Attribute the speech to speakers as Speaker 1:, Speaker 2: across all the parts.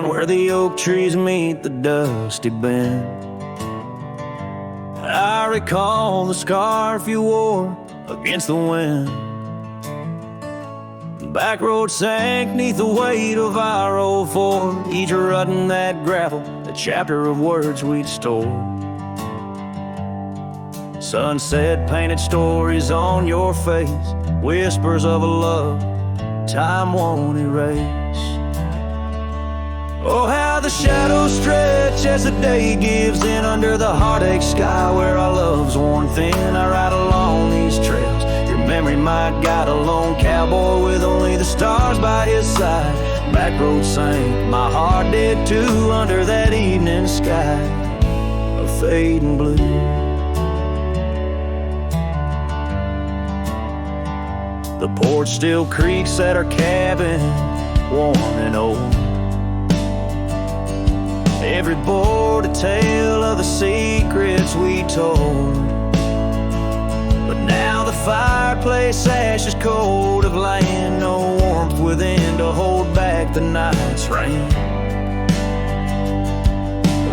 Speaker 1: down where the oak trees meet the dusty bend. I recall the scarf you wore against the wind. Backroad sank neath the weight of our old Ford, each rut in that gravel, a chapter of words we'd stored. Sunset painted stories on your face, whispers of a love time won't erase. Oh, how the shadows stretch as the day gives in under the heartache sky where our love's worn thin. I ride along these trails, your memory my guide, a lone cowboy with only the stars by his side. Backroad sank, my heart did too, under that evening sky of fading blue. The porch still creaks at our cabin, warm and old. Every board a tale of the secrets we told. But now the fireplace ash is cold of land, no warmth within to hold back the night's rain.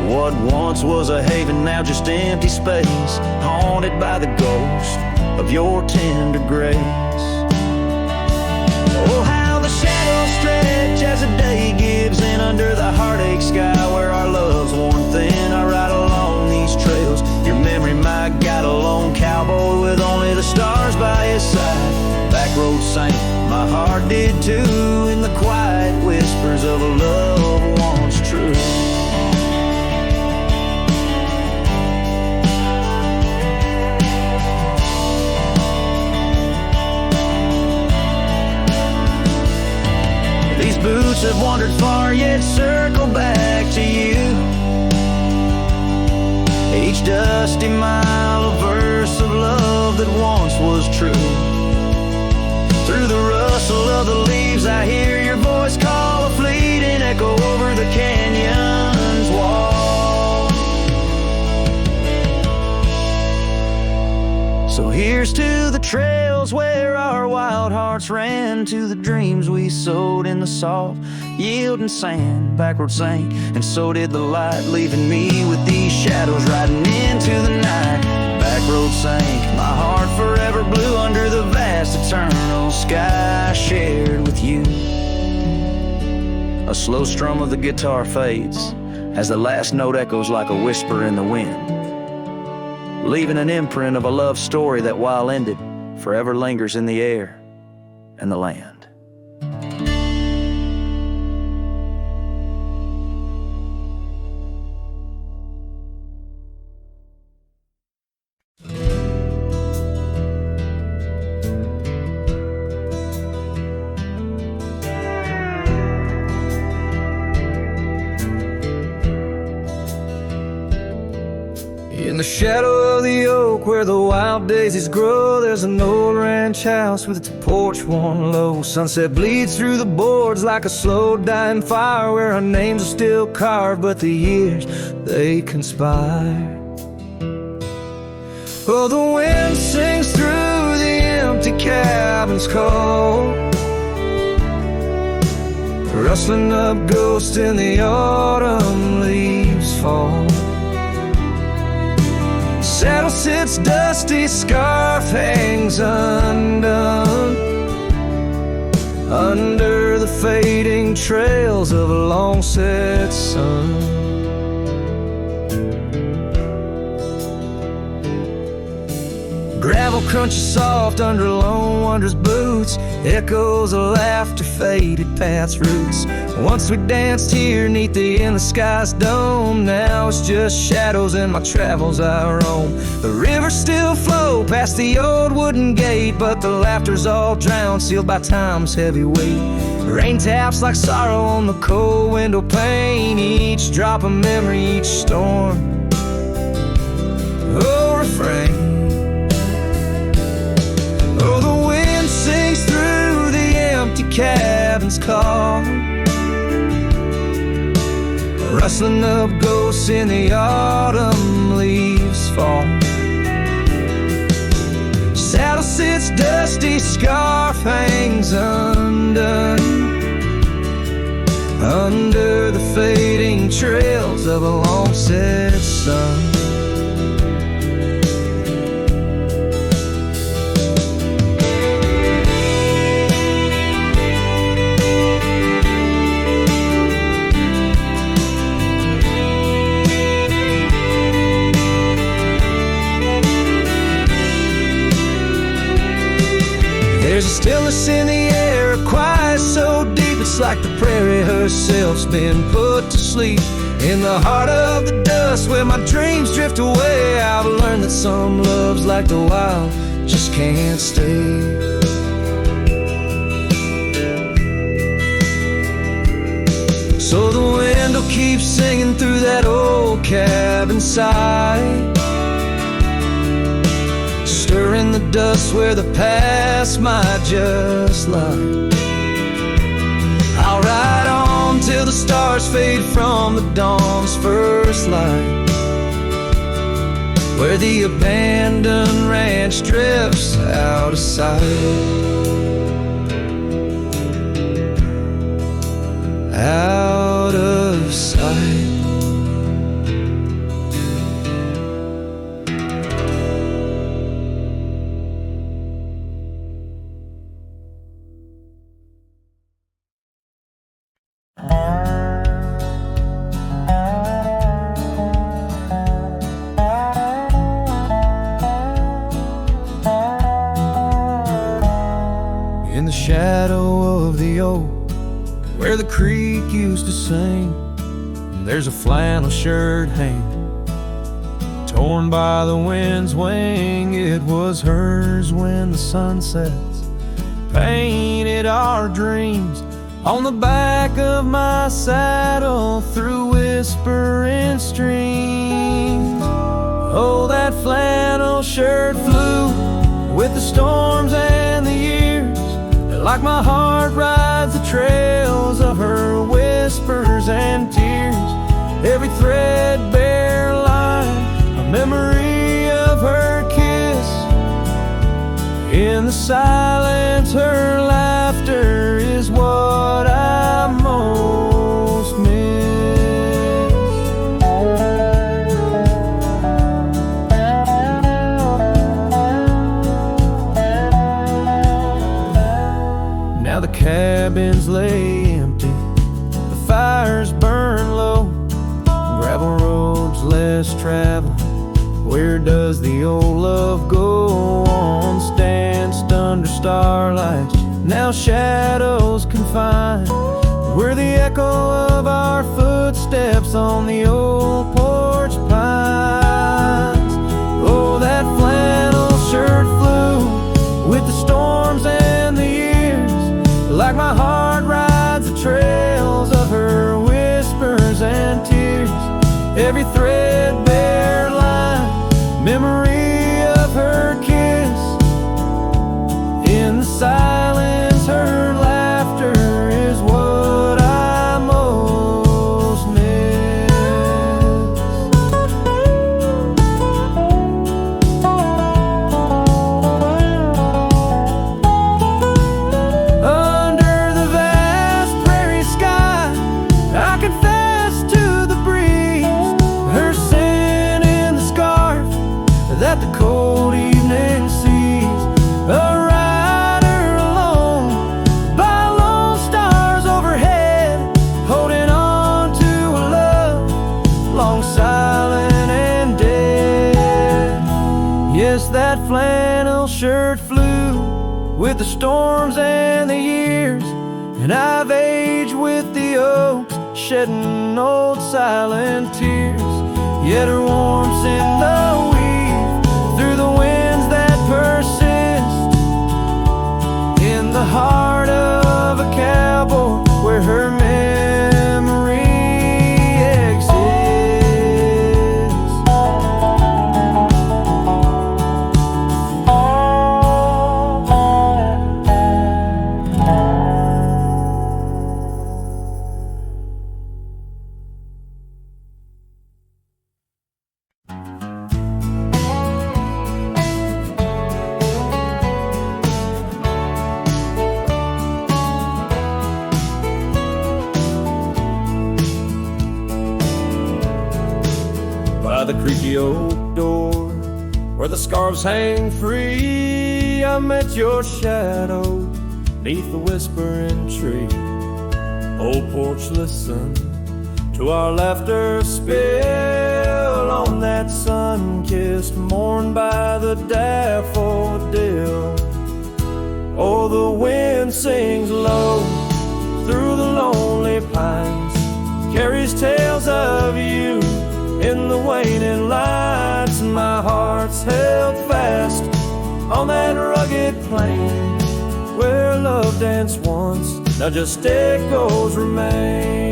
Speaker 1: What once was a haven, now just empty space, haunted by the ghost of your tender grace. Oh, how the shadows stretch as the day gives in under the heartache sky where our love's worn thin. I ride along these trails, your memory my guide, a lone cowboy with only the stars by his side. Backroad sank, my heart did too, in the quiet whispers of a love once true. Boots have wandered far, yet circle back to you. Each dusty mile, a verse of love that once was true. Through the rustle of the leaves, I hear your voice call, a fleeting echo over the canyon's wall. So here's to the trails where our wild hearts ran, to the dreams we sowed in the soft yielding sand. Backroad sank, and so did the light, leaving me with these shadows riding into the night. Backroad sank, my heart forever blue under the vast eternal sky I shared with you. A slow strum of the guitar fades as the last note echoes like a whisper in the wind, leaving an imprint of a love story that, while ended, forever lingers in the air and the land. In the shadow of the oak where the wild daisies grow, there's an old ranch house with its porch worn low. Sunset bleeds through the boards like a slow dying fire, where our names are still carved but the years they conspire. Oh, the wind sings through the empty cabin's call, rustling up ghosts in the autumn leaves fall. Saddle sits dusty, scarf hangs undone, under the fading trails of a long set sun. Gravel crunches soft under lone wanderer's boots, echoes of laughter faded past roots. Once we danced here neath the endless sky's dome, now it's just shadows in my travels I roam. The rivers still flow past the old wooden gate, but the laughter's all drowned, sealed by time's heavy weight. Rain taps like sorrow on the cold window pane, each drop a memory, each storm. Oh, refrain. Oh, the wind sings through the empty cabin's call, rustling up ghosts in the autumn leaves fall. Saddle sits dusty, scarf hangs undone, under the fading trails of a long set sun. There's a stillness in the air, a quiet so deep it's like the prairie herself's been put to sleep. In the heart of the dust where my dreams drift away, I've learned that some loves like the wild just can't stay. So the wind will keep singing through that old cabin side, stirring the dust where the past might just lie. I'll ride on till the stars fade from the dawn's first light, where the abandoned ranch drifts out of sight. Out of sight. In the shadow of the oak where the creek used to sing, there's a flannel shirt hanging, torn by the wind's wing. It was hers when the sun sets painted our dreams on the back of my saddle through whispering streams. Oh, that flannel shirt flew with the storms and the years, like my heart rides the trails of her whispers and tears. Every threadbare line, a memory of her kiss. In the silence, her laughter is what I most miss. Now the cabins lay empty, the fires burn low, gravel roads less traveled. Where does the old love go on? Stanced under starlight, now shadows confined. We're the echo of our footsteps on the old porch pines. Oh, that flannel shirt flew with the storms and the years, like my heart rides the trails of her whispers and tears. Every threadbare line, memory of her kiss. In the silence, her laughter is what I most miss. Under the vast prairie sky, I confess to the breeze, her scent in the scarf that the cold evening sees. A rider alone by lone stars overhead, holding on to a love long silent and dead. Yes, that flannel shirt flew with the storms and the years, and I've aged with the oaks, shedding old silent tears. Yet her warmth's in the weave through the winds that persist. In the heart of a cowboy where her memory exists. by the creaky oak door, where the scarves hang free, I met your shadow neath the whispering tree. Old porch, listen to our laughter spill on that sun-kissed morn by the daffodil. Oh, the wind sings low through the lonely pines, carries tales of you in the waning lights. My heart's held fast on that rugged plain where love danced once, now just echoes remain.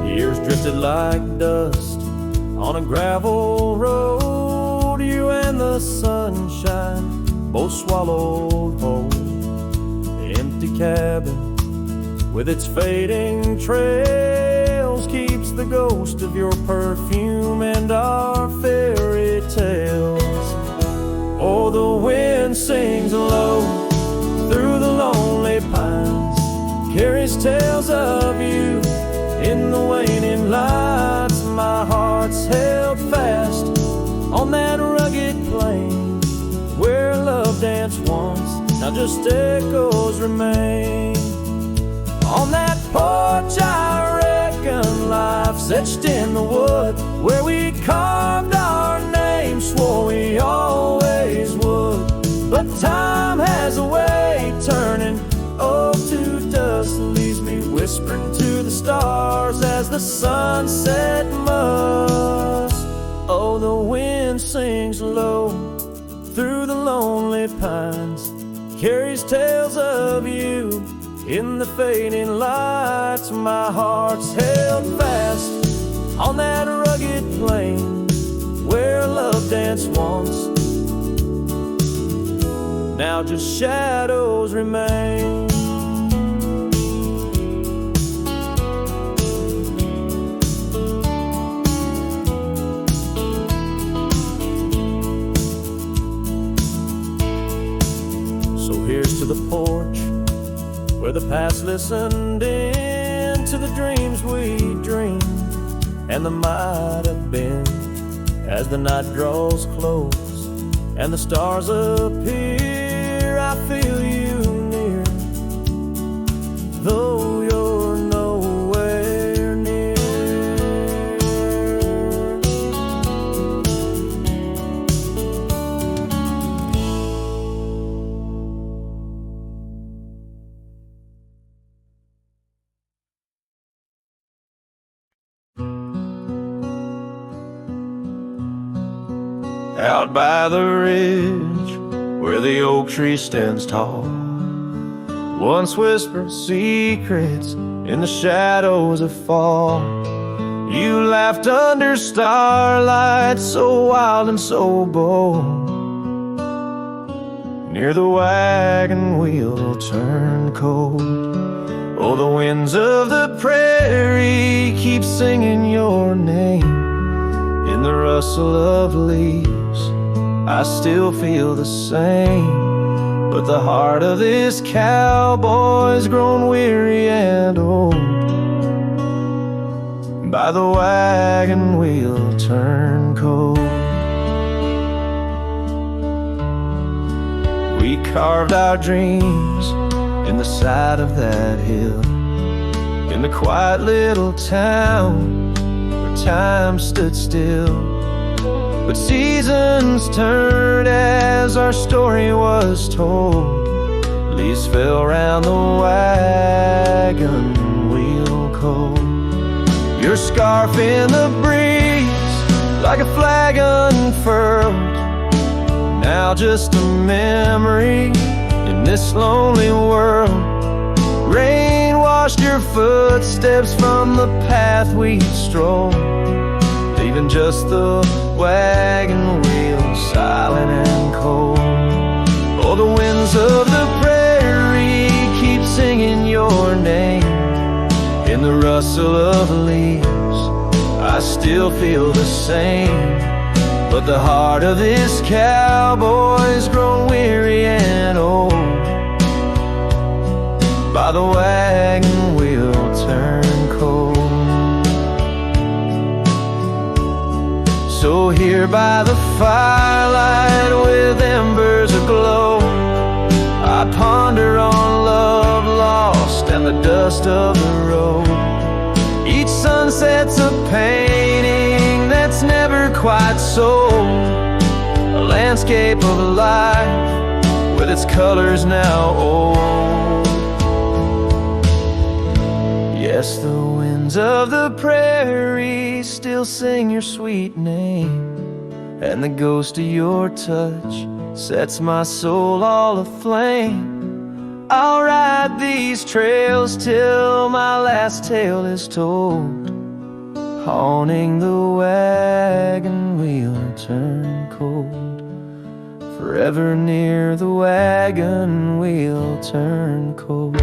Speaker 1: Years drifted like dust on a gravel road, you and the sunshine both swallowed whole. The empty cabin with its fading trails keeps the ghost of your perfume and our fairy tales. Oh, the wind sings low through the lonely pines, carries tales of you in the waning lights. My heart's held fast on that rugged plain where love danced once, now just echoes remain. On that porch I reckon life's etched in the wood, where we carved our names, swore we always would. But time has a way turning oh to dust, leaves me whispering to the stars as the sunset must. Oh, the wind sings low through the lonely pines, carries tales of you in the fading lights. My heart's held fast on that rugged plain where love danced once, now just shadows remain. So here's to the porch where the past listened in to the dreams we dreamed and the might have been. As the night draws close and the stars appear, I feel you near, though you're nowhere near. Out by the ridge where the oak tree stands tall, once whispered secrets in the shadows of fall. You laughed under starlight so wild and so bold. Near the wagon wheel turned cold. Oh, the winds of the prairie keep singing your name. In the rustle of leaves I still feel the same, but the heart of this cowboy's grown weary and old. By the wagon wheel turned cold. We carved our dreams in the side of that hill, in the quiet little town where time stood still. But seasons turned as our story was told. Leaves fell round the wagon wheel cold. Your scarf in the breeze like a flag unfurled, now just a memory in this lonely world. Rain washed your footsteps from the path we strolled, leaving just the wagon wheel silent and cold. Oh, the winds of the prairie keep singing your name. In the rustle of leaves I still feel the same, but the heart of this cowboy's grown weary and old. There by the firelight with embers aglow, I ponder on love lost and the dust of the road. Each sunset's a painting that's never quite sold, a landscape of life with its colors now old. Yes, the winds of the prairie still sing your sweet name, and the ghost of your touch sets my soul all aflame. I'll ride these trails till my last tale is told, haunting the wagon wheel turn cold. Forever near the wagon wheel turn cold.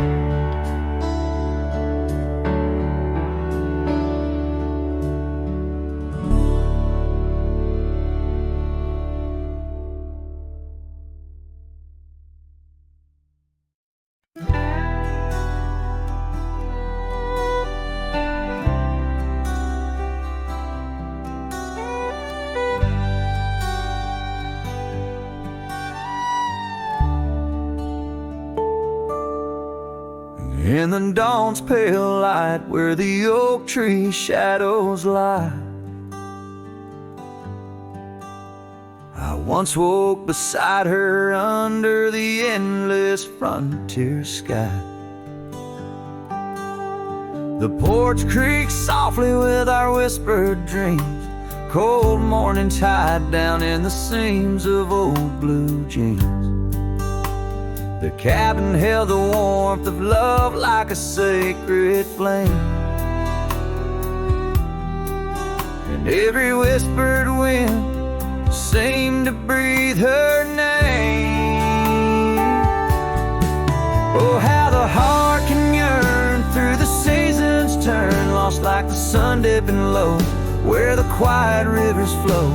Speaker 1: In the dawn's pale light, where the oak tree shadows lie, I once woke beside her under the endless frontier sky. The porch creaks softly with our whispered dreams, cold morning tide down in the seams of old blue jeans. The cabin held the warmth of love like a sacred flame, and every whispered wind seemed to breathe her name. Oh, how the heart can yearn through the seasons turn, lost like the sun dipping low where the quiet rivers flow.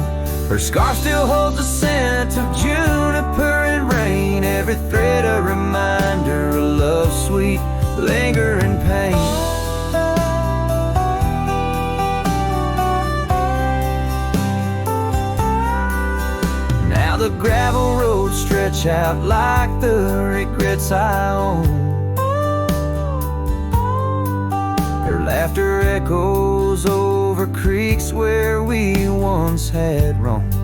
Speaker 1: Her scarf still holds the scent of juniper and rain, every thread a reminder of love's sweet lingering pain. Now the gravel roads stretch out like the regrets I own. Her laughter echoes over creeks where we once had roamed.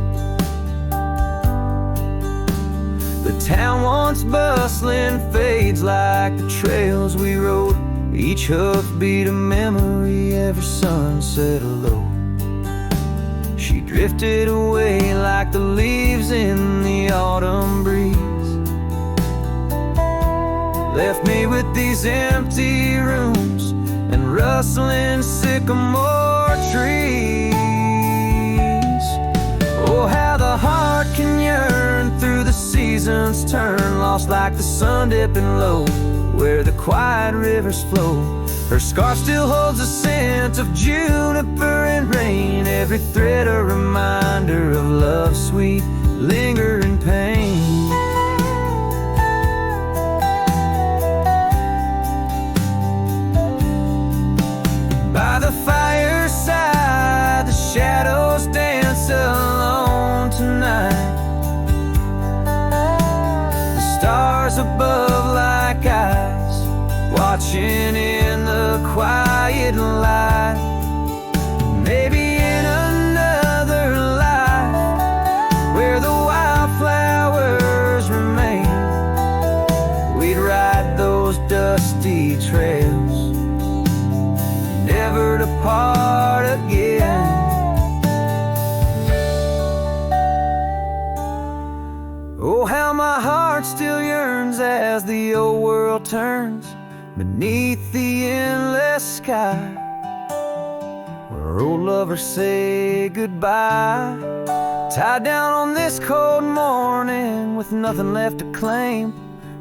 Speaker 1: The town once bustling fades like the trails we rode, each hoofbeat a memory, every sunset a load. She drifted away like the leaves in the autumn breeze, left me with these empty rooms and rustling sycamore trees. Oh, how the heart can yearn through the seasons turn, lost like the sun dipping low where the quiet rivers flow. Her scarf still holds the scent of juniper and rain, every thread a reminder of love's sweet lingering pain. By the fireside, the shadows dance alone tonight, the stars above like eyes watching in the quiet light. Maybe in another life where the wildflowers remain, we'd ride those dusty trails, never to part again. Oh, how my heart still yearns as the old world turns beneath the endless sky, where old lovers say goodbye, tied down on this cold morning with nothing left to claim.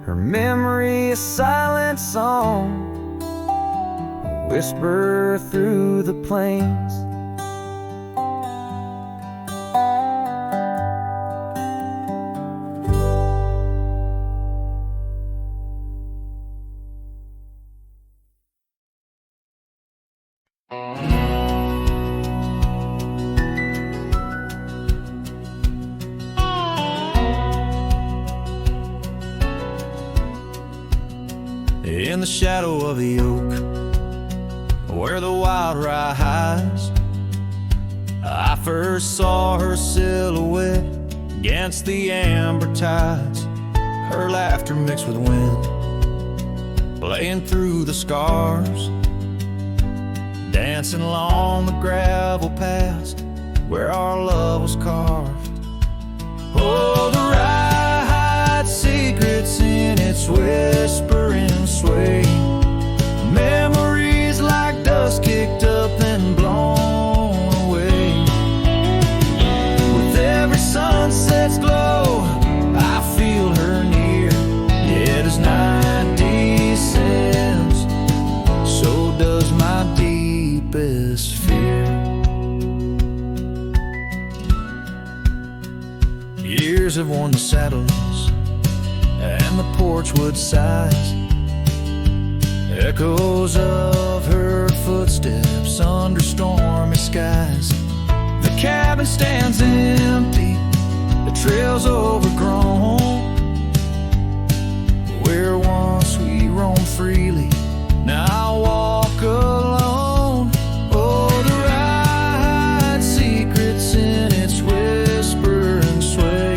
Speaker 1: Her memory a silent song, whisper through the plains. in the shadow of the oak, where the wild rye hides. I first saw her silhouette against the amber tides, her laughter mixed with wind, playing through the scars, dancing along the gravel paths where our love was carved. Oh, the ride secrets in its whispering sway, memories like dust kicked up and blown away. With every sunset's glow, I feel her near, yet as night descends, so does my deepest fear. Years have worn the saddles and the porchwood sighs, echoes of her footsteps under stormy skies. The cabin stands empty, the trail's overgrown, where once we roamed freely, now I walk alone. Oh, the ride secrets in its whisper and sway,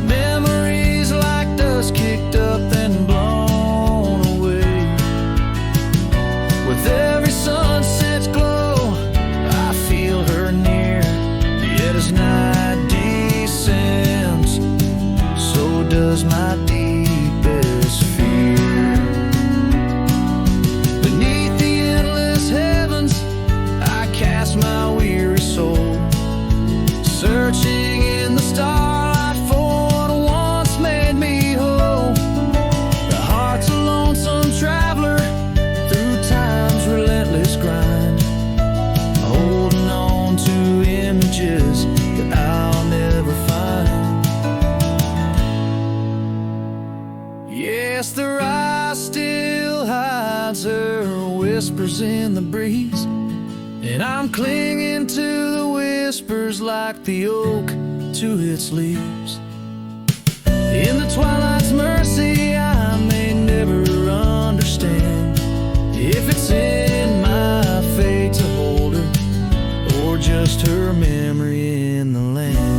Speaker 1: memories like dust kicked up and blown away. With every sunset's glow, I feel her near, yet as night descends, so does my deepest fear. Beneath the endless heavens, I cast my weary soul, searching in the starlight for what once made me whole. The heart's a lonesome traveler through time's relentless grind, holding on to images that I'll never find. Yes, the rye still hides her whispers in the breeze, and I'm clinging to the whispers like the oak to its leaves. In the twilight's mercy, I may never understand if it's in my fate to hold her, or just her memory in the land.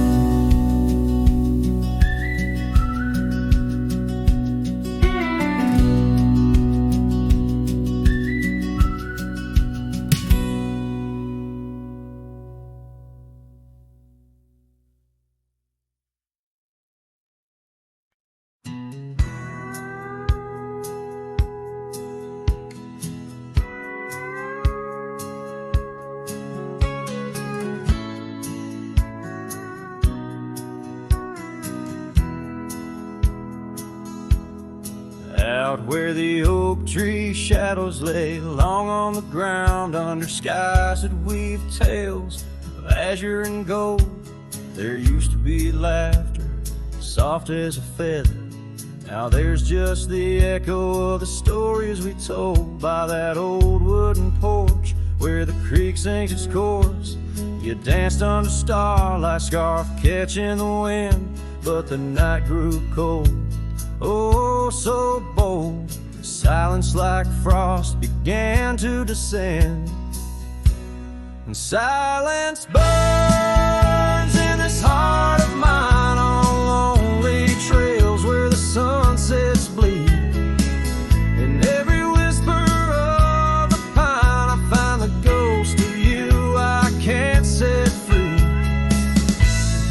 Speaker 1: Out where the oak tree shadows lay long on the ground, under skies that weave tales of azure and gold, there used to be laughter soft as a feather. Now there's just the echo of the stories we told by that old wooden porch where the creek sings its chorus. You danced under starlight, scarf catching the wind, but the night grew cold, oh so bold. Silence like frost began to descend, and silence burns in this heart of mine on lonely trails where the sunsets bleed. In every whisper of the pine, I find the ghost of you I can't set free.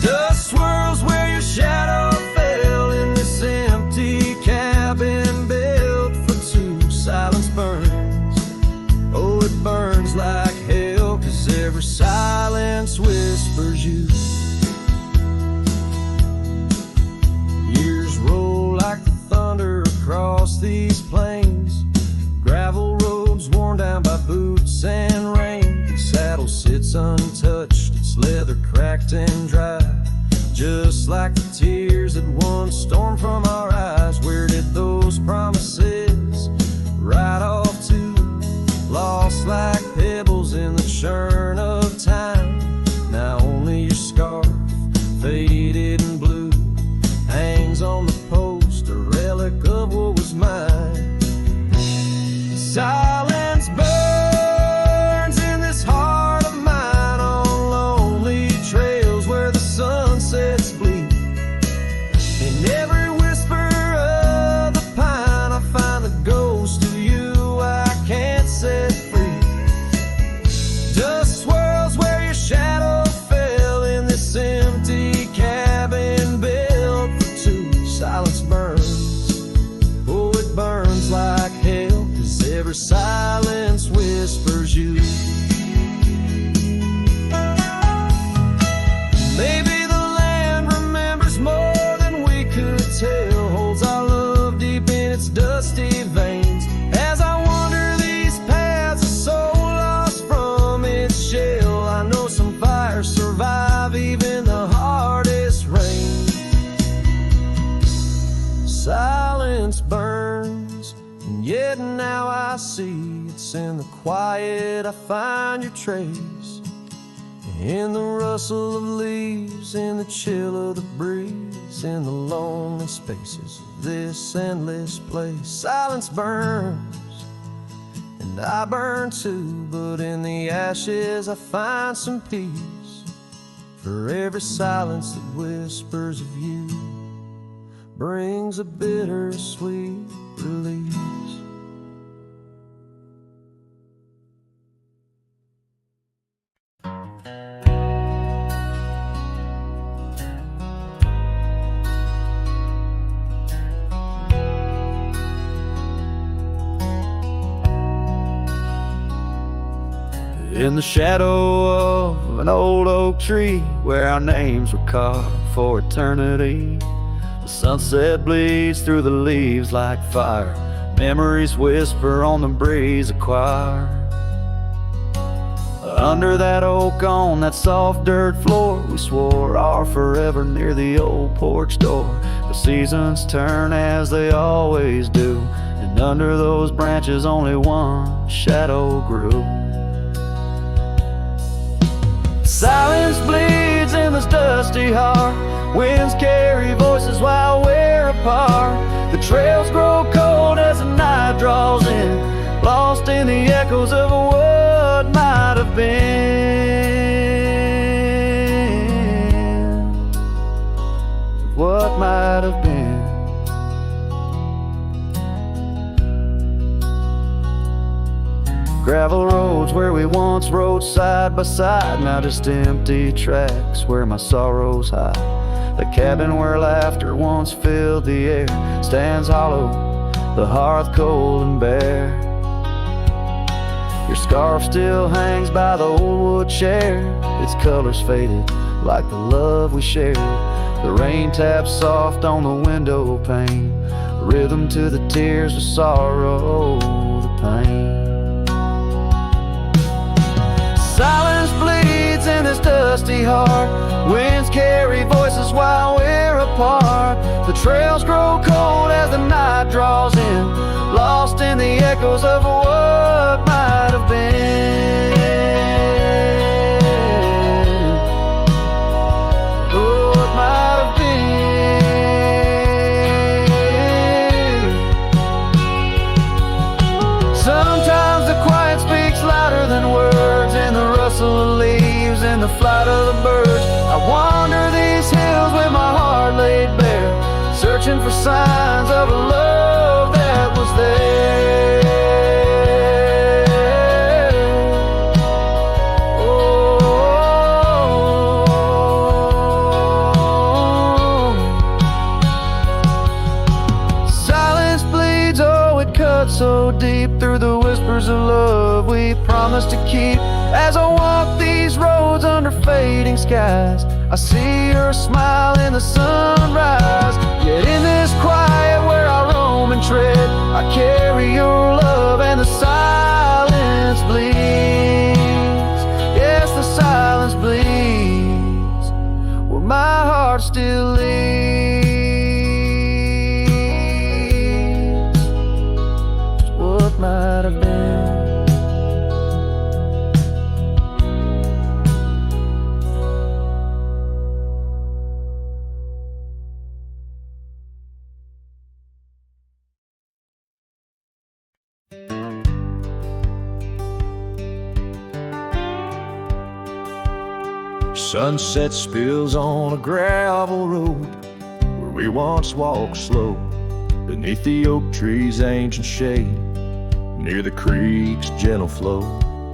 Speaker 1: Dust swirls where your shadow fell in this empty cabin built for two. Silence burns, oh it burns like hell, 'cause every silence whispers you. Years roll like the thunder across these plains, gravel roads worn down by boots and rain. The saddle sits untouched, its leather cracked and dry, just like the tears that once stormed from our eyes. Where did those promises ride off to? Lost like pebbles in the churn of time. Now only your scarf, faded and blue, hangs on the post, a relic of what was mine. every silence whispers you. Maybe the land remembers more than we could tell, holds our love deep in its dusty veins. As I wander these paths, a soul lost from its shell, I know some fires survive even the hardest rain. Silence burns, and yet now I see it's in the quiet I find your trace. In the rustle of leaves, in the chill of the breeze, in the lonely spaces of this endless place. Silence burns, and I burn too, but in the ashes I find some peace. For every silence that whispers of you brings a bittersweet release. In the shadow of an old oak tree, where our names were carved for eternity, the sunset bleeds through the leaves like fire. Memories whisper on the breeze a choir. Under that oak on that soft dirt floor, we swore our forever near the old porch door. The seasons turn as they always do, and under those branches only one shadow grew. Silence bleeds in this dusty heart. Winds carry voices while we're apart. The trails grow cold as the night draws in, lost in the echoes of what might have been. What might have been. Gravel roads where we once rode side by side, now just empty tracks where my sorrows hide. The cabin where laughter once filled the air stands hollow, the hearth cold and bare. Your scarf still hangs by the old wood chair, its colors faded like the love we shared. The rain taps soft on the window pane, rhythm to the tears, the sorrow, the pain. Silence bleeds in this dusty heart. Winds carry voices while we're apart. The trails grow cold as the night draws in, lost in the echoes of what might have been. Oh, what might have been. Sometimes the quiet speaks louder than words, in the rustle of leaves, in the flight of the birds. I wander these hills with my heart laid bare, searching for signs of a love that was there. Oh. Silence bleeds, oh, it cuts so deep through the whispers of love we promised to keep. As I walk these roads under fading skies, I see your smile in the sunrise. Yet in this quiet where I roam and tread, I carry your love and the silence bleeds. Yes, the silence bleeds where my heart still leads. Just what might have been. Sunset spills on a gravel road where we once walked slow, beneath the oak trees' ancient shade, near the creek's gentle flow.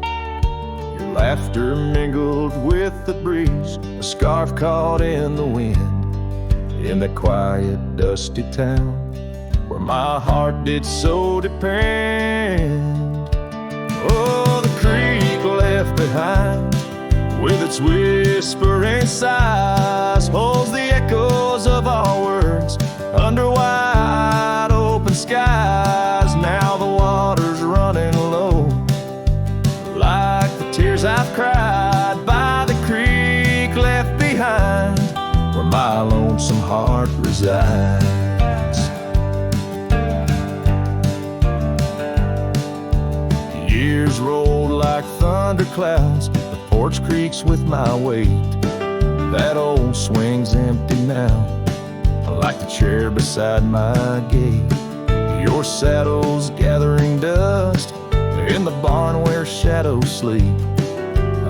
Speaker 1: Your laughter mingled with the breeze, a scarf caught in the wind, in that quiet, dusty town where my heart did so depend. Oh, the creek left behind with its whispering sighs holds the echoes of our words under wide open skies. Now the water's running low, like the tears I've cried by the creek left behind, where my lonesome heart resides. Years rolled like thunderclouds, the porch creaks with my weight. That old swing's empty now, like the chair beside my gate. Your saddle's gathering dust in the barn where shadows sleep.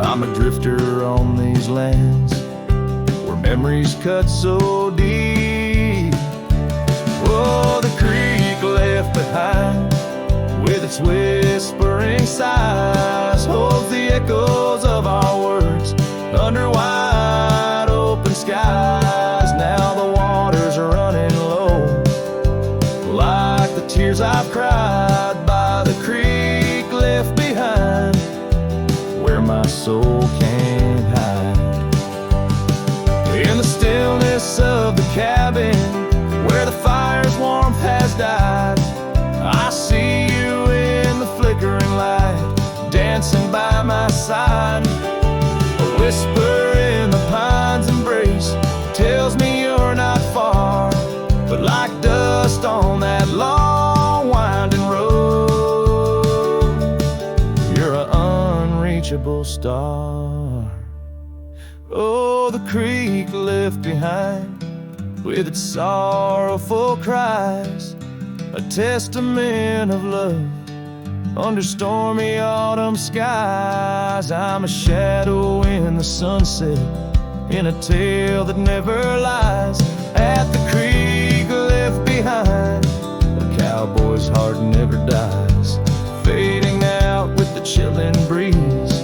Speaker 1: I'm a drifter on these lands where memories cut so deep. Oh, the creek left behind with its whispering sighs holds the echoes of our words under wide open skies. Now the waters are running low, like the tears I've cried by the creek left behind, where my soul can't hide. In the stillness of the cabin where the fire's warmth has died, I see you in the flickering light, dancing by my side. A whisper in the pine's embrace tells me you're not far, but like dust on that long winding road, you're an unreachable star. Oh, the creek left behind with its sorrowful cries, a testament of love under stormy autumn skies. I'm a shadow in the sunset, in a tale that never lies. At the creek left behind, a cowboy's heart never dies, fading out with the chilling breeze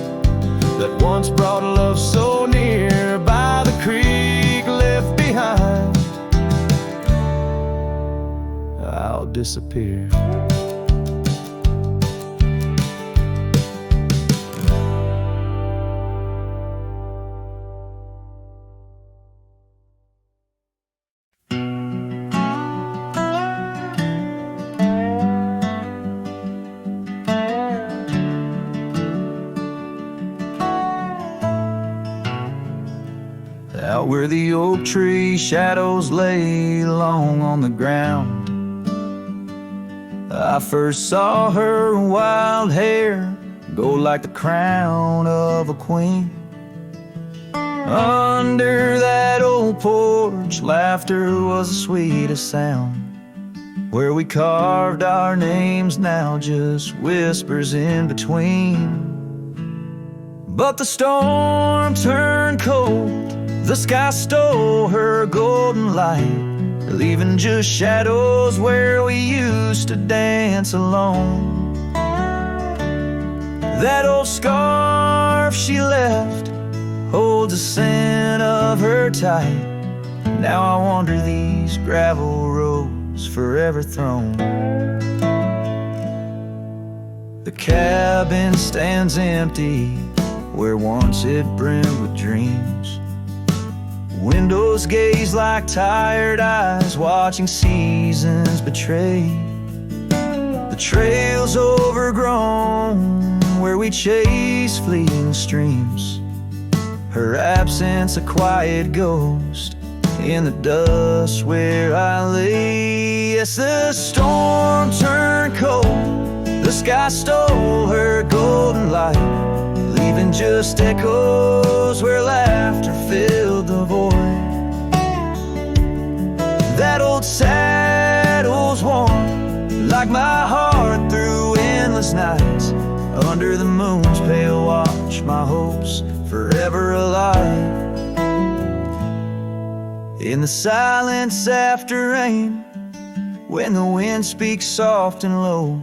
Speaker 1: that once brought love so near. By the creek left behind, I'll disappear. Out where the oak tree shadows lay long on the ground, I first saw her wild hair go like the crown of a queen. Under that old porch, laughter was the sweetest sound. Where we carved our names, now just whispers in between. But the storm turned cold, the sky stole her golden light, leaving just shadows where we used to dance alone. That old scarf she left holds a scent of her tight. Now I wander these gravel roads forever thrown. The cabin stands empty where once it brimmed with dreams. Windows gaze like tired eyes watching seasons betray. The trail's overgrown where we chase fleeting streams. Her absence a quiet ghost in the dust where I lay. Yes, the storm turned cold, the sky stole her golden light, leaving just echoes where laughter filled the void. That old saddle's warm like my heart through endless nights. Under the moon's pale watch, my hopes forever alive. In the silence after rain, when the wind speaks soft and low,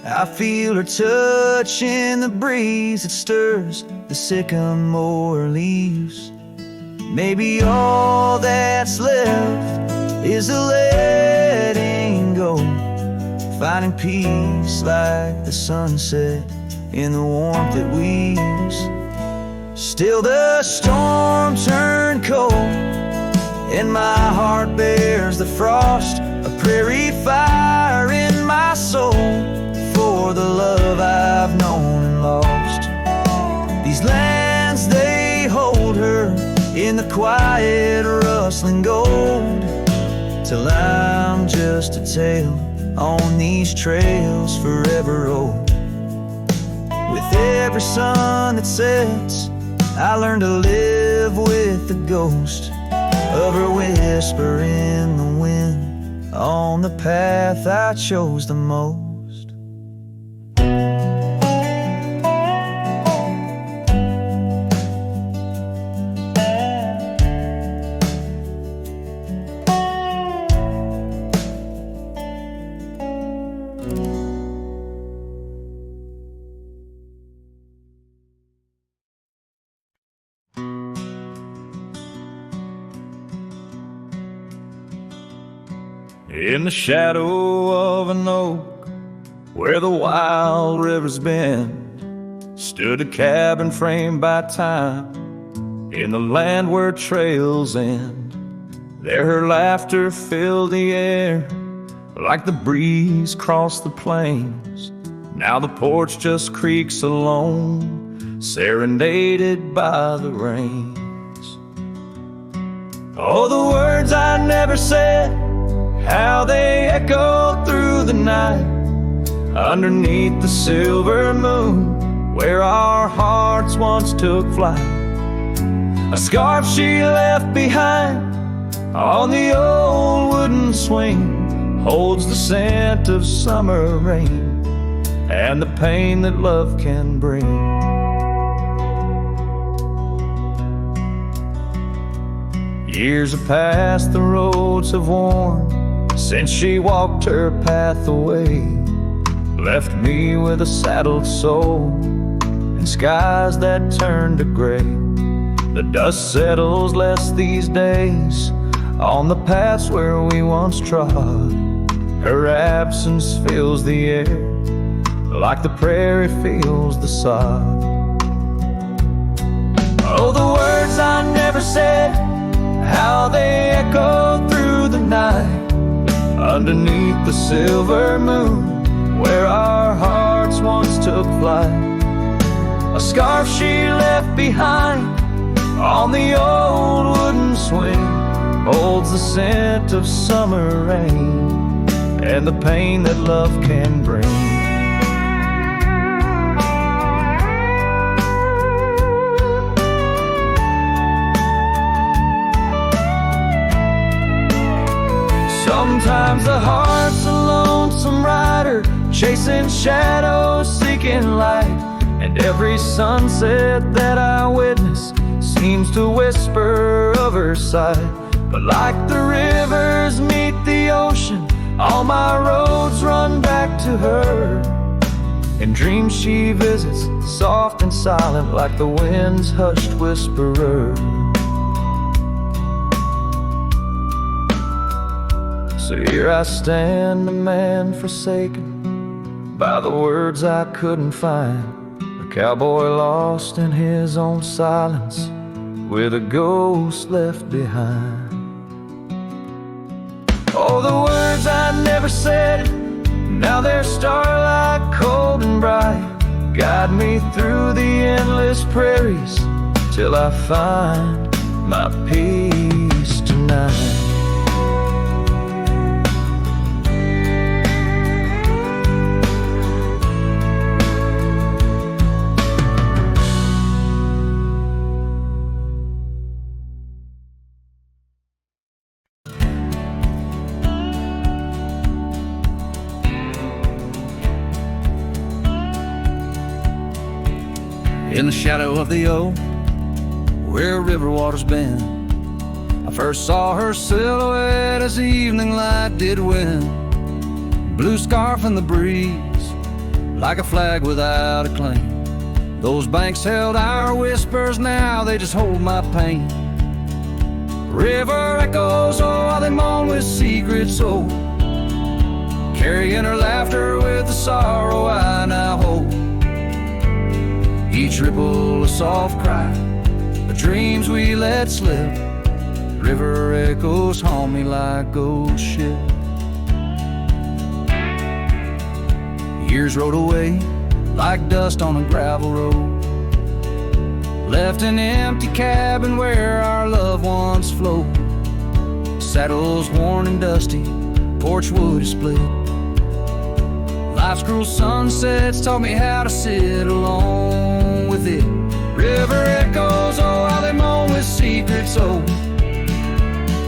Speaker 1: I feel her touch in the breeze that stirs the sycamore leaves. Maybe all that's left is the letting go, finding peace like the sunset in the warmth that weaves. Still the storm turned cold, and my heart bears the frost, a prairie fire in my soul for the love I've known and lost. These lands, they hold her in the quiet rustling gold, till I'm just a tale on these trails forever old. With every sun that sets, I learn to live with the ghost of her whisper in the wind on the path I chose the most. In the shadow of an oak, where the wild rivers bend, stood a cabin framed by time, in the land where trails end. There her laughter filled the air, like the breeze crossed the plains. Now the porch just creaks alone, serenaded by the rains. Oh, the words I never said, how they echoed through the night, underneath the silver moon, where our hearts once took flight. A scarf she left behind on the old wooden swing holds the scent of summer rain and the pain that love can bring. Years have passed, the roads have worn since she walked her path away, left me with a saddled soul and skies that turn to gray. The dust settles less these days on the paths where we once trod. Her absence fills the air like the prairie feels the sod. Oh, the words I never said, how they echoed through the night, underneath the silver moon, where our hearts once took flight. A scarf she left behind on the old wooden swing holds the scent of summer rain and the pain that love can bring. Sometimes the heart's a lonesome rider, chasing shadows, seeking light, and every sunset that I witness seems to whisper of her sight. But like the rivers meet the ocean, all my roads run back to her. In dreams she visits, soft and silent, like the wind's hushed whisperer. So here I stand, a man forsaken by the words I couldn't find, a cowboy lost in his own silence, with a ghost left behind. Oh, the words I never said, now they're starlight cold and bright, guide me through the endless prairies till I find my peace tonight. In the shadow of the oak, where river waters bend, I first saw her silhouette as the evening light did win. Blue scarf in the breeze, like a flag without a claim. Those banks held our whispers, now they just hold my pain. River echoes, oh, how they moan with secrets old, carrying her laughter with the sorrow I now hold. Each ripple a soft cry, the dreams we let slip. The river echoes haunt me like ghost ship. Years rode away like dust on a gravel road, left an empty cabin where our loved ones float. Saddles worn and dusty, porch wood is split. Life's cruel sunsets taught me how to sit alone with it. River echoes, oh how they moan with secrets old,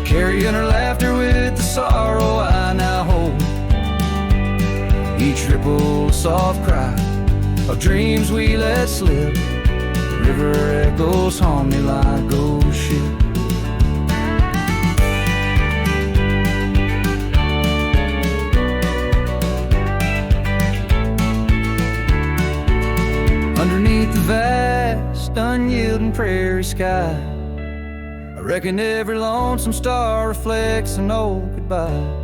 Speaker 1: carrying her laughter with the sorrow I now hold. Each ripple a soft cry of dreams we let slip. River echoes haunt me like ghost ship. Underneath the vast, unyielding prairie sky, I reckon every lonesome star reflects an old goodbye.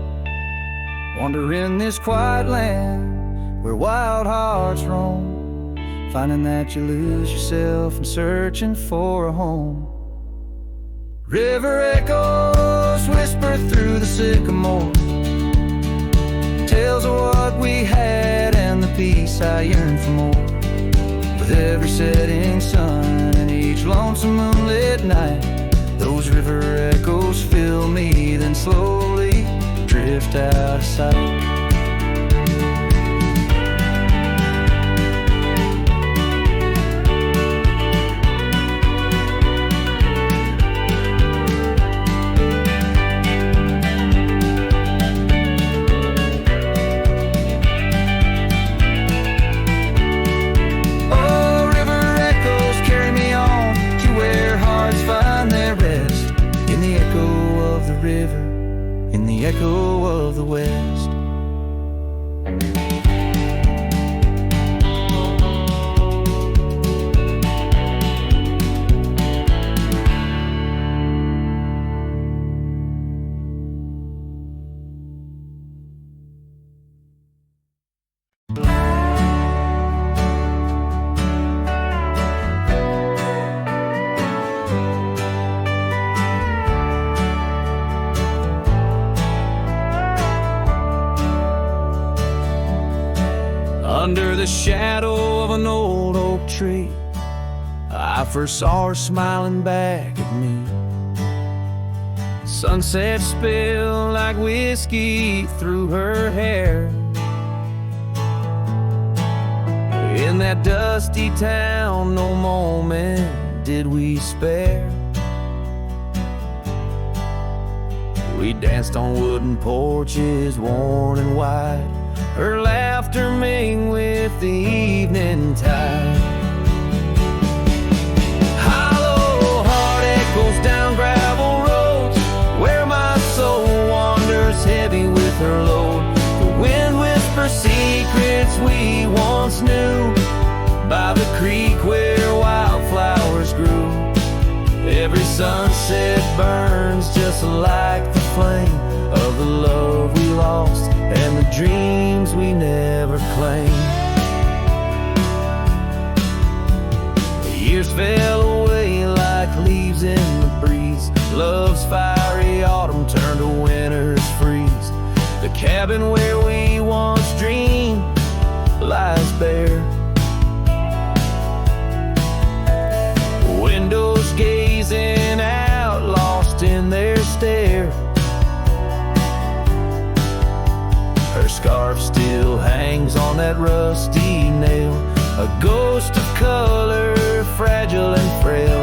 Speaker 1: Wander in this quiet land where wild hearts roam, finding that you lose yourself and searching for a home. River echoes whisper through the sycamore, tales of what we had and the peace I yearn for more. With every setting sun and each lonesome moonlit night, those river echoes fill me, then slowly drift out of sight. In the echo of the West. Under the shadow of an old oak tree, I first saw her smiling back at me. Sunset spilled like whiskey through her hair. In that dusty town, no moment did we spare. We danced on wooden porches, worn and wide, her laughter mingled with the evening tide. Hollow heart echoes down gravel roads, where my soul wanders heavy with her load. The wind whispers secrets we once knew, by the creek where wildflowers grew. Every sunset burns just like the flame of the love we lost and the dreams we never claimed. The years fell away like leaves in the breeze. Love's fiery autumn turned to winter's freeze. The cabin where we once dreamed lies bare. Windows gazing out, lost in their stare. Her scarf still hangs on that rusty nail, a ghost of color, fragile and frail.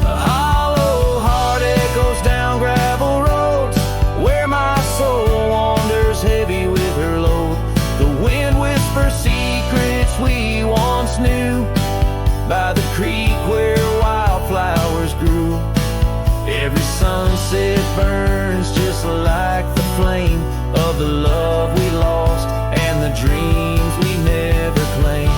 Speaker 1: A hollow heart echoes down gravel roads, where my soul wanders heavy with her load. The wind whispers secrets we once knew, by the creek where wildflowers grew. Every sunset burns just like the flame of the love we lost and the dreams we never claimed.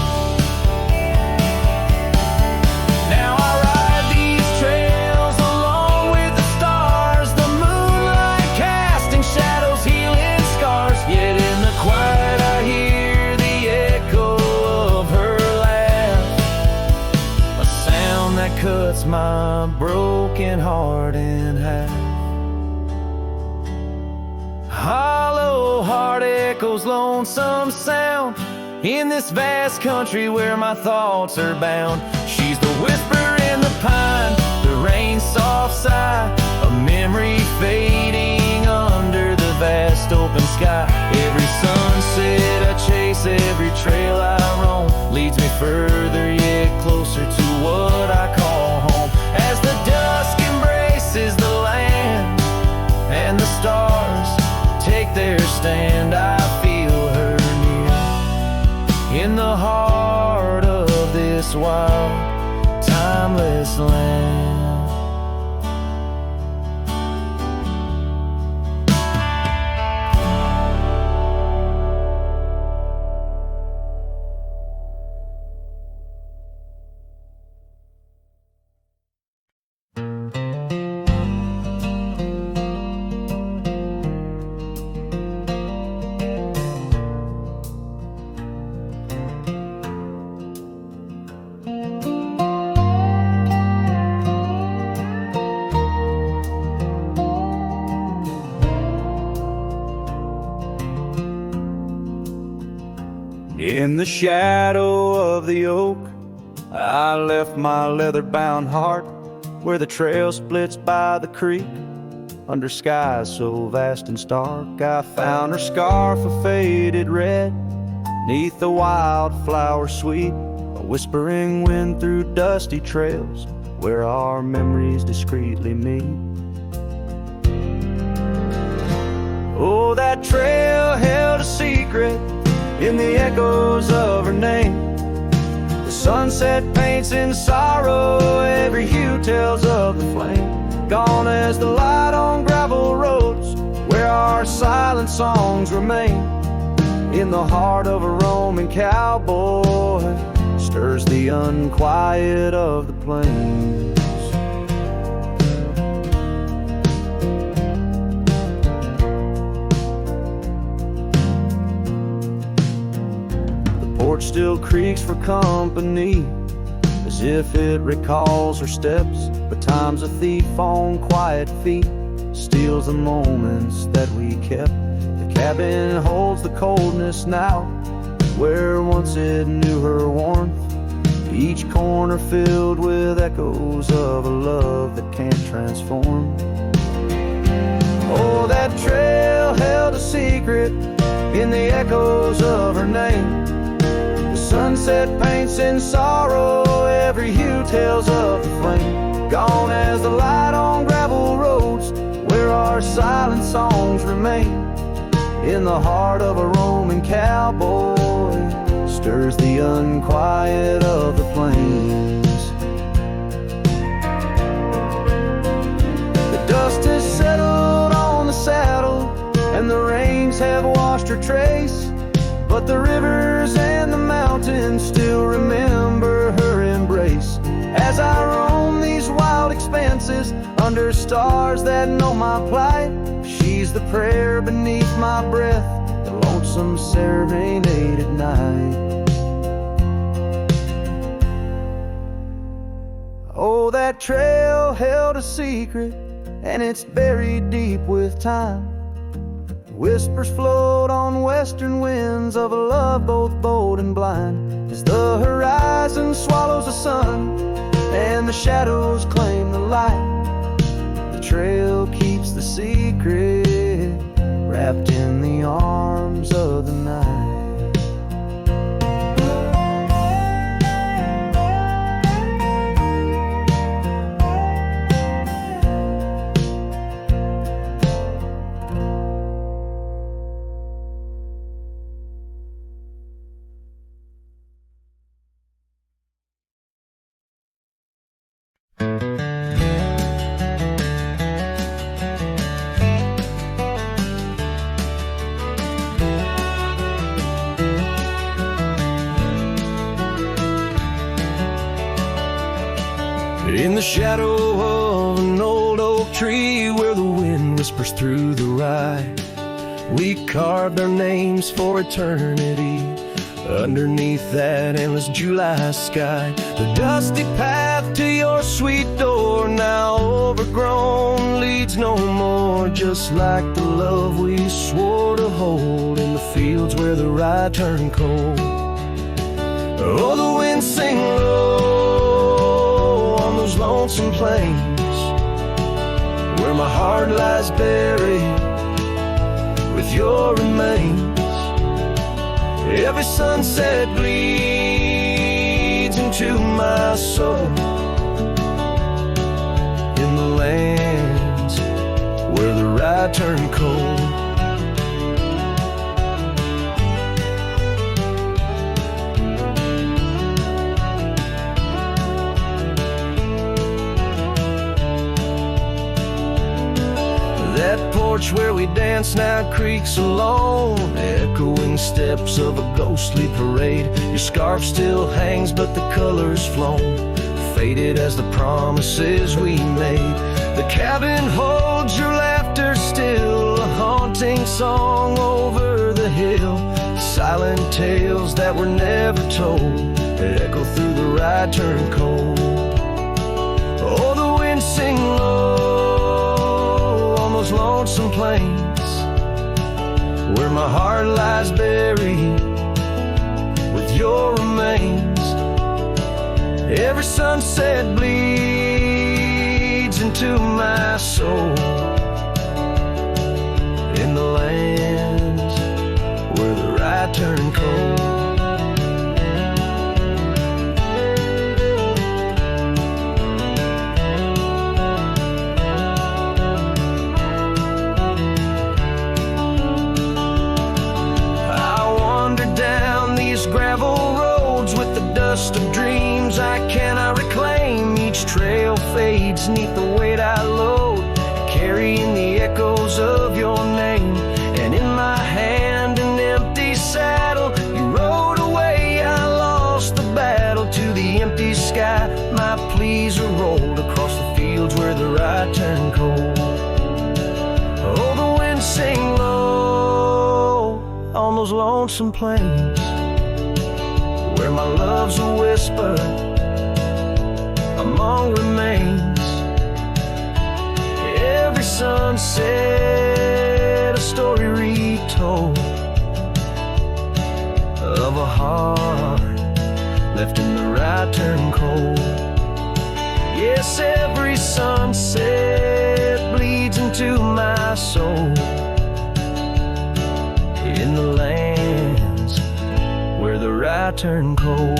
Speaker 1: Now I ride these trails along with the stars, the moonlight casting shadows, healing scars. Yet in the quiet I hear the echo of her my broken heart in half. Hollow heart echoes lonesome sound in this vast country where my thoughts are bound. She's the whisper in the pine, the rain's soft sigh, a memory fading under the vast open sky. Every sunset I chase, every trail I roam, leads me further yet closer to what I call home. As the dusk embraces the land and the stars take their stand, I feel her near in the heart of this wild, timeless land.
Speaker 2: In the shadow of the oak, I left my leather-bound heart where the trail splits by the creek. Under skies so vast and stark, I found her scarf of faded red. 'Neath the wildflower sweet, a whispering wind through dusty trails where our memories discreetly meet. Oh, that trail held a secret in the echoes of her name. The sunset paints in sorrow, every hue tells of the flame. Gone as the light on gravel roads where our silent songs remain. In the heart of a roaming cowboy stirs the unquiet of the plains. Still creaks for company, as if it recalls her steps. But time's a thief on quiet feet, steals the moments that we kept. The cabin holds the coldness now, where once it knew her warmth. Each corner filled with echoes of a love that can't transform. Oh, that trail held a secret in the echoes of her name. Sunset paints in sorrow, every hue tells of the flame. Gone as the light on gravel roads where our silent songs remain. In the heart of a roaming cowboy stirs the unquiet of the plains. The dust has settled on the saddle and the rains have washed her trace, but the rivers and the mountains still remember her embrace. As I roam these wild expanses under stars that know my plight, she's the prayer beneath my breath, the lonesome serenade at night. Oh, that trail held a secret, and it's buried deep with time. Whispers float on western winds of a love both bold and blind. As the horizon swallows the sun and the shadows claim the light, the trail keeps the secret wrapped in the arms of the night.
Speaker 1: In the shadow of an old oak tree where the wind whispers through the rye, we carved our names for eternity Underneath that endless July sky, the dusty path to your sweet door, now overgrown, leads no more. Just like the love we swore to hold in the fields where the rye turned cold. Oh, the wind sing low on those lonesome plains, where my heart lies buried with your remains. Every sunset bleeds into my soul, in the lands where the rye turned cold. That porch where we dance now creaks alone, echoing steps of a ghostly parade. Your scarf still hangs but the color's flown, faded as the promises we made. The cabin holds your laughter still, a haunting song over the hill. Silent tales that were never told, that echo through the rye turned cold. Oh, the wind sing low on those lonesome plains, where my heart lies buried with your remains. Every sunset bleeds into my soul, in the lands where the rye turned cold. Of dreams I cannot reclaim, each trail fades neath the weight I load, carrying the echoes of your name. And in my hand an empty saddle, you rode away, I lost the battle. To the empty sky my pleas are rolled, across the fields where the rye turned cold. Oh, the wind sing low on those lonesome plains, where my love's a whisper among remains. Every sunset a story retold, of a heart left in the rye turned cold. Yes, every sunset bleeds into my soul, in the lands where the rye turned cold.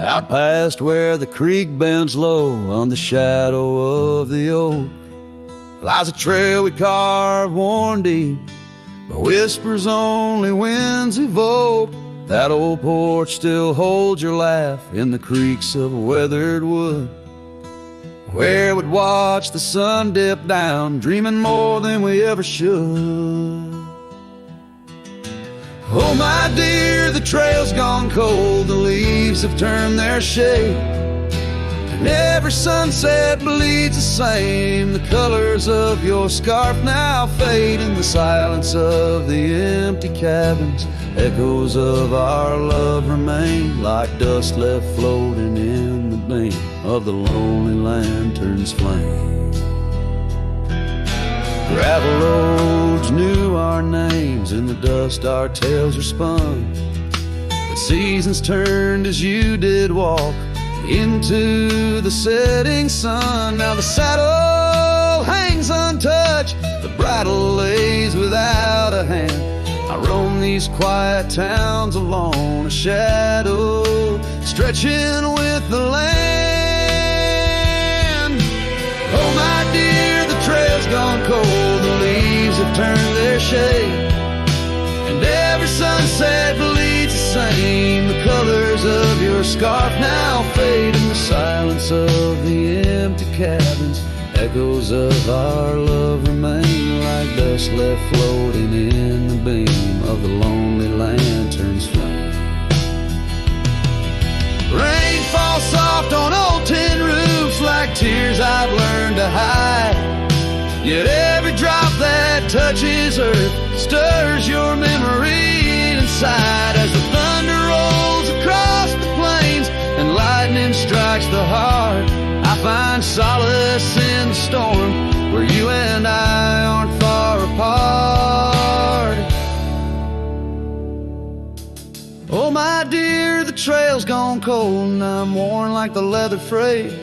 Speaker 1: Out past where the creek bends low, on the shadow of the oak, lies a trail we carved worn deep, but whispers only winds evoke. That old porch still holds your laugh in the creaks of weathered wood, where we'd watch the sun dip down, dreaming more than we ever should. Oh, my dear, the trail's gone cold, the leaves have turned their shade, and every sunset bleeds the same. The colors of your scarf now fade, in the silence of the empty cabins, echoes of our love remain, like dust left floating in the beam of the lonely lantern's flame. Gravel roads knew our names, in the dust our tales are spun, but seasons turned as you did walk into the setting sun. Now the saddle hangs untouched, the bridle lays without a hand. I roam these quiet towns alone, a shadow stretching with the land. Oh, my dear, the trail's gone cold, the leaves have turned their shade, and every sunset bleeds the same. The colors of your scarf now fade, in the silence of the
Speaker 2: empty cabins. Echoes of our love remain like dust left floating in the beam of the lonely lantern's flame. Rain falls soft on old tin roofs like tears I've learned to hide. Yet every drop that touches earth stirs your memory inside. As the thunder rolls across the plains and lightning strikes the heart, I find solace in the storm where you and I aren't far apart. Oh my dear, the trail's gone cold and I'm worn like the leather freight.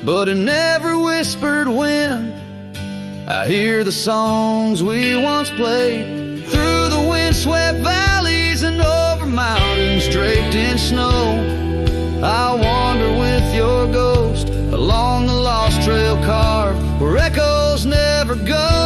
Speaker 2: But in every whispered wind I hear the songs we once played. Through the windswept valleys and over mountains draped in snow, I wander with your ghost along the lost trail carved where echoes never go.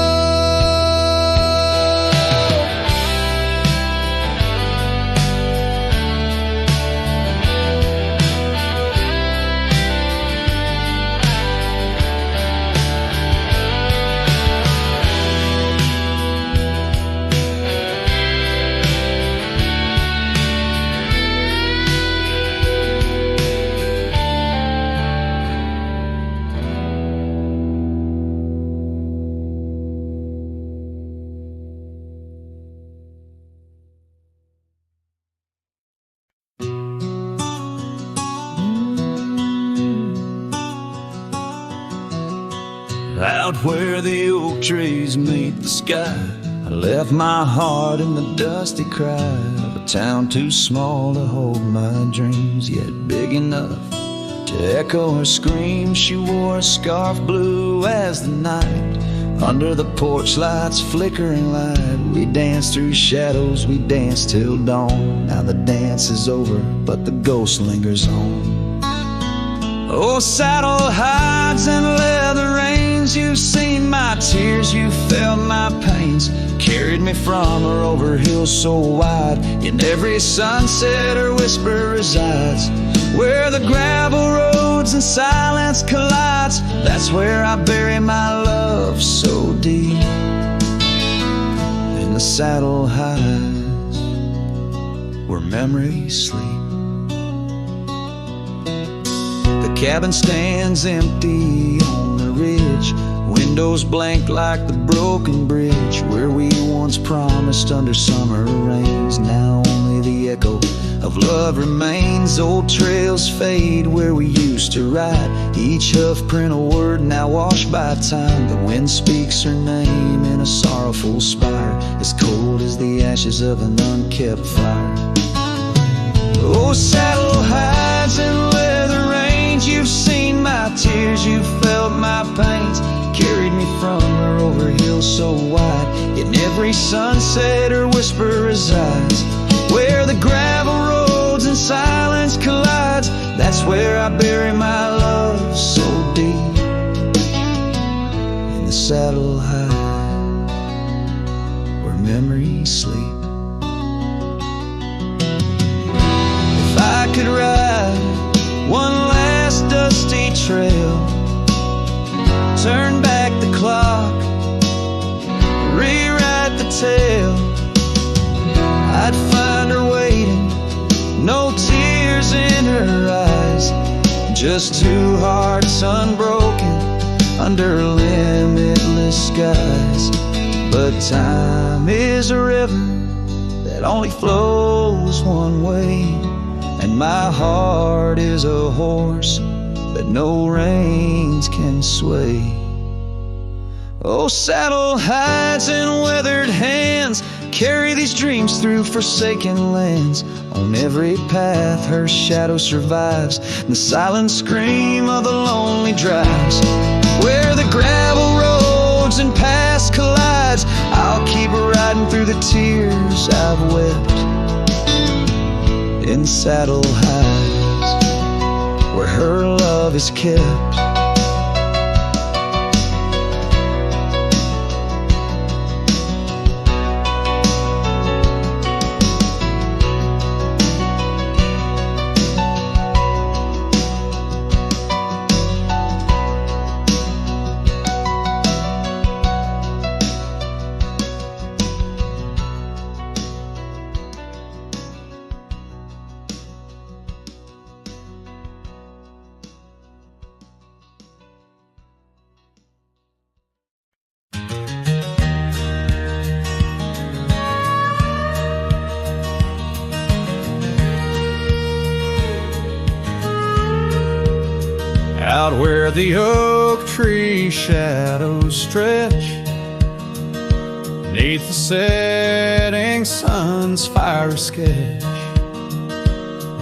Speaker 2: Out where the oak trees meet the sky, I left my heart in the dusty cry of a town too small to hold my dreams, yet big enough to echo her scream. She wore a scarf blue as the night. Under the porch lights flickering light, we danced through shadows, we danced till dawn. Now the dance is over, but the ghost lingers on. Oh, saddle hides and leather reins, you've seen my tears, you felt my pains. Carried me from her over hills so wide. In every sunset her whisper resides. Where the gravel roads and silence collides, that's where I bury my love so deep. In the saddle hides where memories sleep. The cabin stands empty on the ridge, windows blank like the broken bridge where we once promised under summer rains. Now only the echo of love remains. Old trails fade where we used to ride, each hoof print a word now washed by time. The wind speaks her name in a sorrowful spire, as cold as the ashes of an unkept fire. Oh, saddle hides and leather reins, you've seen my tears, you've felt my pains. Carried me from her over hills so wide. In every sunset her whisper resides. Where the gravel roads and silence collides, that's where I bury my love so deep. In the saddle hides where memories sleep. If I could ride one last dusty trail, turn back the clock, rewrite the tale, I'd find her waiting, no tears in her eyes, just two hearts unbroken under limitless skies. But time is a river that only flows one way, and my heart is a horse that no reins can sway. Oh, saddle hides and weathered hands carry these dreams through forsaken lands. On every path her shadow survives, the silent scream of the lonely drives. Where the gravel roads and past collides, I'll keep riding through the tears I've wept. In saddle hides where her love is kept. out where the oak tree shadows stretch, 'neath the setting sun's fiery sketch.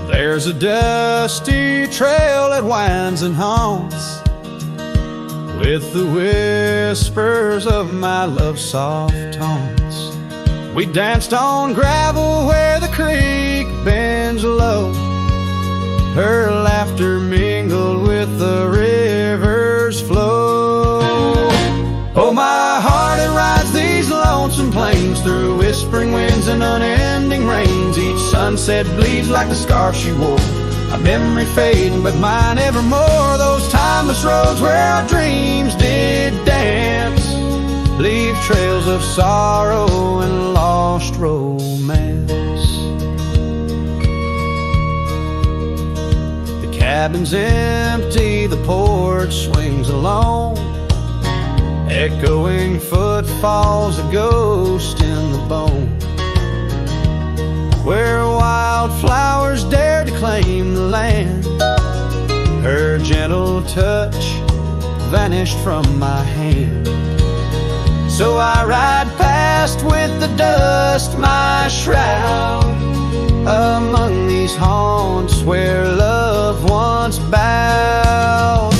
Speaker 2: There's a dusty trail that winds and haunts with the whispers of my love's soft taunts. We danced on gravel where the creek bends low. Her laughter mingled with the river's flow. Oh, my heart, it rides these lonesome plains through whispering winds and unending rains. Each sunset bleeds like the scarf she wore, a memory fading, but mine evermore. Those timeless roads where our dreams did dance leave trails of sorrow and lost romance. The cabin's empty, the porch swings alone, echoing footfalls, a ghost in the bone. Where wildflowers dare to claim the land, her gentle touch vanished from my hand. So I ride past with the dust, my shroud, among these haunts where love once bowed.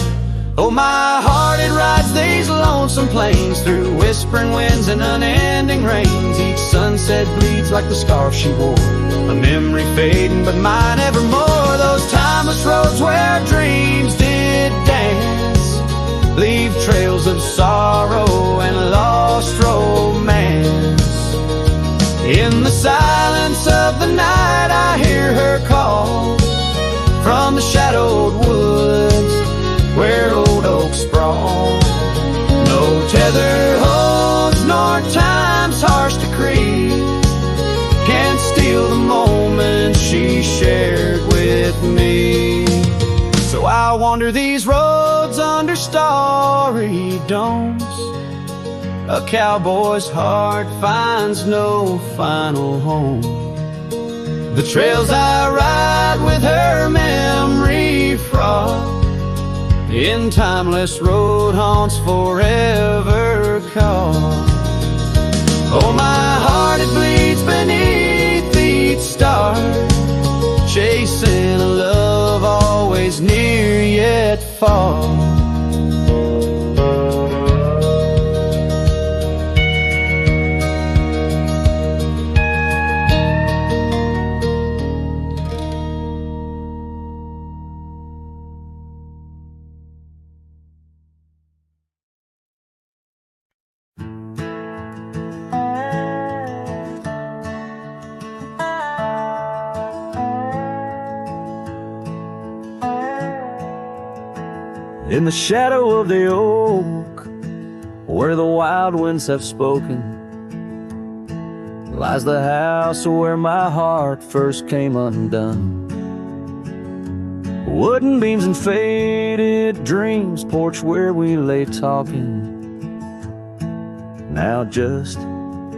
Speaker 2: Oh, my heart, it rides these lonesome plains through whispering winds and unending rains. Each sunset bleeds like the scarf she wore, a memory fading, but mine evermore. Those timeless roads where our dreams did dance leave trails of sorrow and lost romance. In the silence of the night I hear her call from the shadowed woods where old oaks sprawl. No tether holds nor time's harsh decree can steal the moment she shared with me. So I wander these roads under starry domes. A cowboy's heart finds no final home. The trails I ride with her memory fraught, in timeless road haunts forever caught. Oh, my heart, it bleeds beneath each star, chasing a love always near yet far. In the shadow of the oak, where the wild winds have spoken, lies the house where my heart first came undone. Wooden beams and faded dreams, porch where we lay talking, now just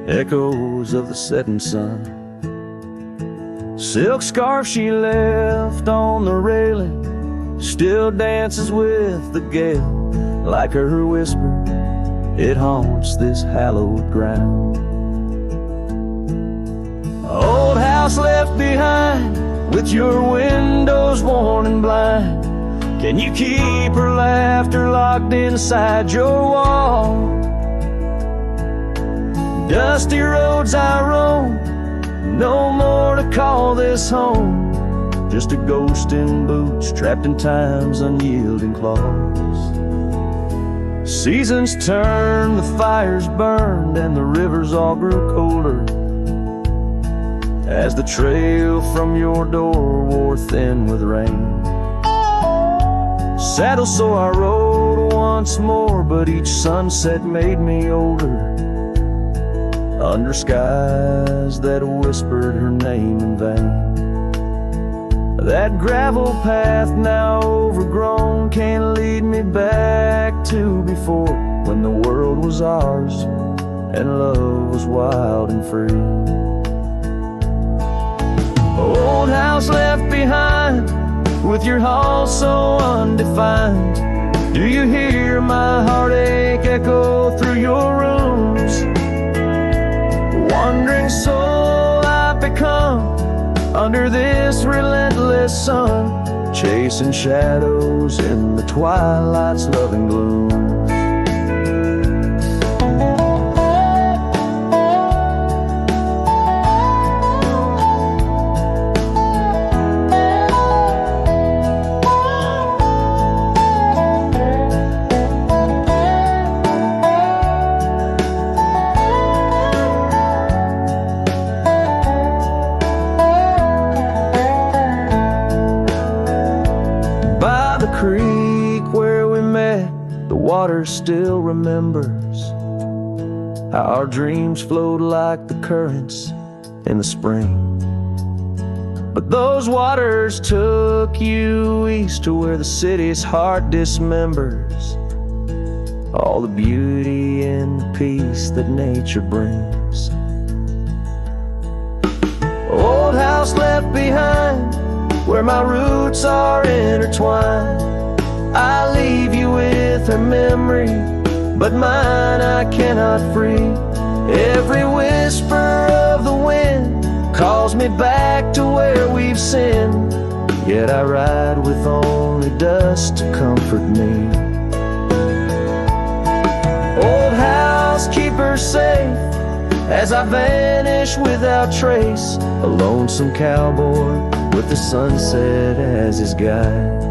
Speaker 2: echoes of the setting sun. Silk scarf she left on the railing still dances with the gale, like her whisper, it haunts this hallowed ground. Old house left behind, with your windows worn and blind, can you keep her laughter locked inside your wall? Dusty roads I roam, no more to call this home, just a ghost in boots, trapped in time's unyielding claws. Seasons turned, the fires burned, and the rivers all grew colder, as the trail from your door wore thin with rain. Saddle so I rode once more, but each sunset made me older, under skies that whispered her name in vain. That gravel path now overgrown can't lead me back to before, when the world was ours and love was wild and free. Old house left behind, with your hall so undefined? Do you hear my heartache echo through your rooms? Wandering soul I've become under this relentless sun, chasing shadows in the twilight's loving gloom. Water still remembers how our dreams flowed like the currents in the spring. But those waters took you east to where the city's heart dismembers all the beauty and the peace that nature brings. Old house left behind where my roots are intertwined. I leave you with her memory, but mine I cannot free. Every whisper of the wind calls me back to where we've sinned, yet I ride with only dust to comfort me. Old house, keep her safe as I vanish without trace, a lonesome cowboy with the sunset as his guide.